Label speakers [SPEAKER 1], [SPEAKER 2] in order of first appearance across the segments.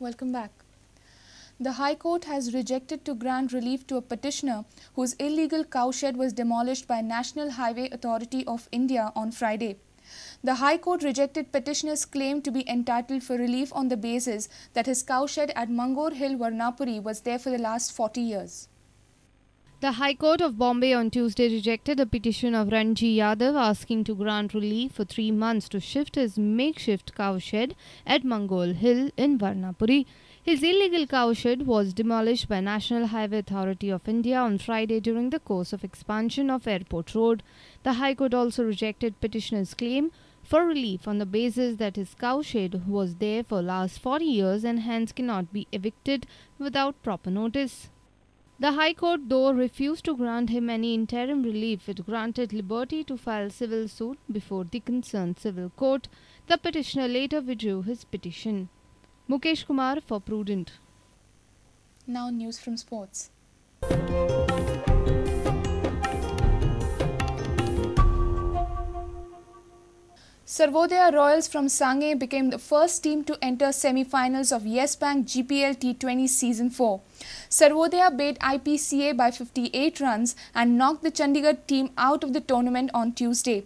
[SPEAKER 1] Welcome back. The High Court has rejected to grant relief to a petitioner whose illegal cowshed was demolished by National Highway Authority of India on Friday. The High Court rejected petitioner's claim to be entitled for relief on the basis that his cowshed at Mangor Hill, Varnapuri was there for the last 40 years.
[SPEAKER 2] The High Court of Bombay on Tuesday rejected a petition of Ranji Yadav asking to grant relief for 3 months to shift his makeshift cowshed at Mangor Hill in Varnapuri. His illegal cowshed was demolished by National Highway Authority of India on Friday during the course of expansion of Airport Road. The High Court also rejected petitioner's claim for relief on the basis that his cowshed was there for last 40 years and hence cannot be evicted without proper notice. The High Court, though, refused to grant him any interim relief. It granted liberty to file civil suit before the concerned civil court. The petitioner later withdrew his petition. Mukesh Kumar for Prudent.
[SPEAKER 1] Now news from sports. Sarvodaya Royals from Sangay became the first team to enter semi-finals of Yes Bank GPL T20 Season 4. Sarvodaya beat IPCA by 58 runs and knocked the Chandigarh team out of the tournament on Tuesday.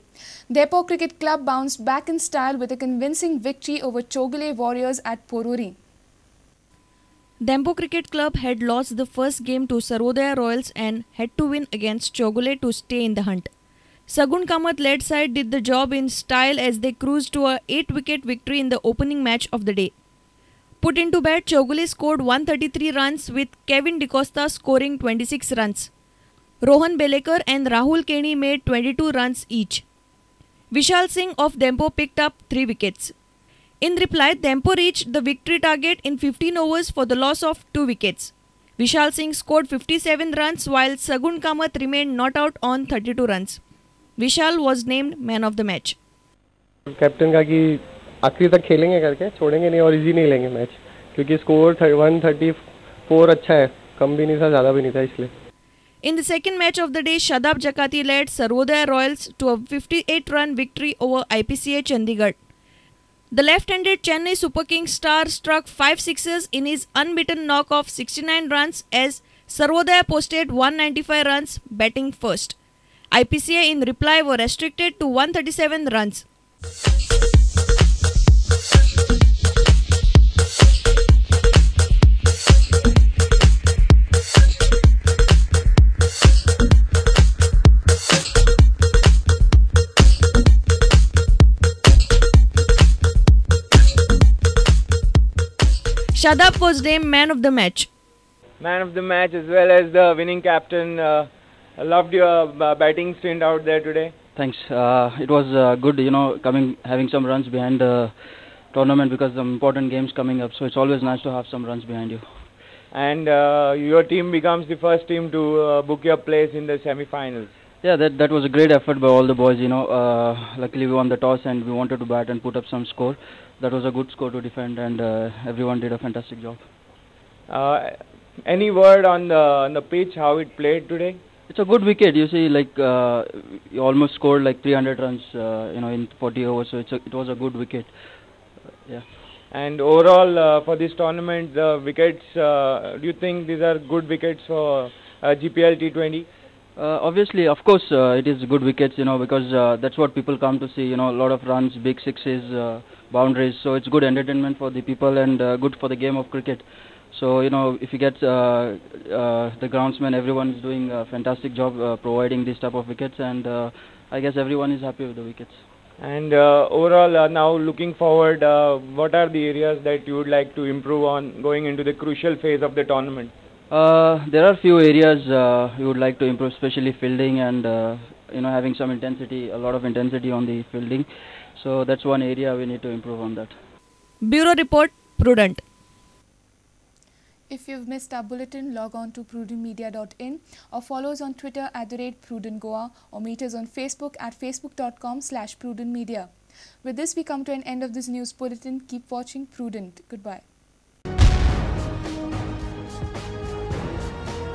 [SPEAKER 1] Depot Cricket Club bounced back in style with a convincing victory over Chogule Warriors at Poruri.
[SPEAKER 3] Depot Cricket Club had lost the first game to Sarvodaya Royals and had to win against Chogule to stay in the hunt. Sagun Kamath led side did the job in style as they cruised to a 8-wicket victory in the opening match of the day. Put into bat, Chogule scored 133 runs with Kevin DeCosta scoring 26 runs. Rohan Belekar and Rahul Keni made 22 runs each. Vishal Singh of Dempo picked up 3 wickets. In reply, Dempo reached the victory target in 15 overs for the loss of 2 wickets. Vishal Singh scored 57 runs while Sagun Kamath remained not out on 32 runs. Vishal was named man of the match.
[SPEAKER 4] Captain का कि आखिरी तक खेलेंगे करके छोड़ेंगे नहीं और easy नहीं लेंगे मैच क्योंकि स्कोर 134 अच्छा है, कम भी नहीं था ज़्यादा भी नहीं था इसलिए.
[SPEAKER 3] In the second match of the day, Shadab Jakati led Sarvodaya Royals to a 58-run victory over IPCA Chandigarh. The left-handed Chennai Super Kings star struck 5 sixes in his unbeaten knock of 69 runs as Sarvodaya posted 195 runs batting first. IPCA in reply were restricted to 137 runs. Shadab was named man of the match.
[SPEAKER 5] Man of the match as well as the winning captain. I loved your batting stint out there today.
[SPEAKER 6] Thanks. It was good, having some runs behind the tournament because some important games coming up. So it's always nice to have some runs behind you.
[SPEAKER 5] And your team becomes the first team to book your place in the semi-finals.
[SPEAKER 6] Yeah, that was a great effort by all the boys. Luckily we won the toss and we wanted to bat and put up some score. That was a good score to defend, and everyone did a fantastic job.
[SPEAKER 5] Any word on the pitch, how it played today?
[SPEAKER 6] It's a good wicket. You see, you almost scored 300 runs, in 40 overs. So it was a good wicket. Yeah.
[SPEAKER 5] And overall, for this tournament, the wickets. Do you think these are good wickets for GPL T20?
[SPEAKER 6] Obviously, of course, it is good wickets. Because that's what people come to see. A lot of runs, big sixes, boundaries. So it's good entertainment for the people and good for the game of cricket. So, if you get the groundsman, everyone is doing a fantastic job providing this type of wickets, and I guess everyone is happy with the wickets.
[SPEAKER 5] And overall, now looking forward, what are the areas that you would like to improve on going into the crucial phase of the tournament?
[SPEAKER 6] There are few areas we would like to improve, especially fielding and, having some intensity, a lot of intensity on the fielding. So that's one area we need to improve on that.
[SPEAKER 3] Bureau Report, Prudent.
[SPEAKER 1] If you've missed our bulletin, log on to prudentmedia.in or follow us on Twitter @PrudentGoa or meet us on Facebook at facebook.com/prudentmedia. With this, we come to an end of this news bulletin. Keep watching Prudent. Goodbye.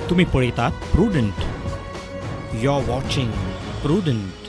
[SPEAKER 7] तुम्ही पळयतात Prudent. You're watching Prudent.